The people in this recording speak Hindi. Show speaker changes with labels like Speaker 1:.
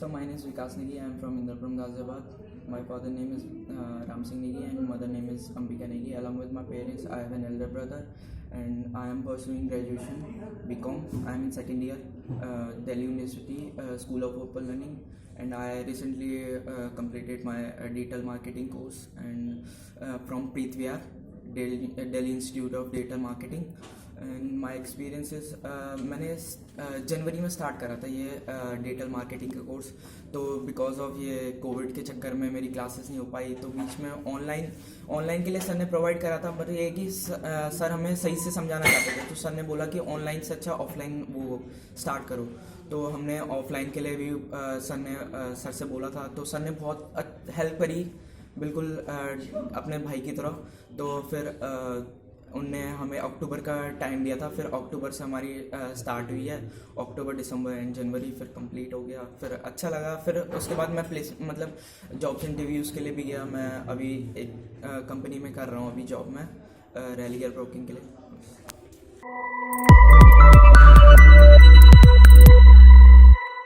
Speaker 1: So my name is Vikas Negi. I am from Indrapur, Ghaziabad. My father name is Ram Singh Negi and mother name is Ambika Negi. Along with my parents, I have an elder brother and I am pursuing graduation BCom. I am in second year, Delhi University School of Open Learning, and I recently completed my digital marketing course and from Prithviar, Delhi Institute of Digital Marketing. And my experiences मैंने जनवरी में स्टार्ट करा था ये डिजिटल मार्केटिंग का कोर्स. तो बिकॉज ऑफ ये कोविड के चक्कर में मेरी क्लासेस नहीं हो पाई, तो बीच में ऑनलाइन के लिए सर ने प्रोवाइड करा था. बट ये कि सर हमें सही से समझाना चाहते थे, तो सर ने बोला कि ऑनलाइन से अच्छा ऑफलाइन वो स्टार्ट करो. तो हमने ऑफलाइन के लिए भी सर से बोला था, तो सर ने बहुत हेल्प करी बिल्कुल अपने भाई की तरह. तो फिर उनने हमें अक्टूबर का टाइम दिया था. फिर अक्टूबर से हमारी स्टार्ट हुई है. अक्टूबर, दिसंबर एंड जनवरी फिर कंप्लीट हो गया. फिर अच्छा लगा. फिर उसके बाद मैं मतलब जॉब्स इंटरव्यूज़ के लिए भी गया. मैं अभी एक कंपनी में कर रहा हूँ अभी जॉब में, रेलियर ब्रोकिंग के लिए.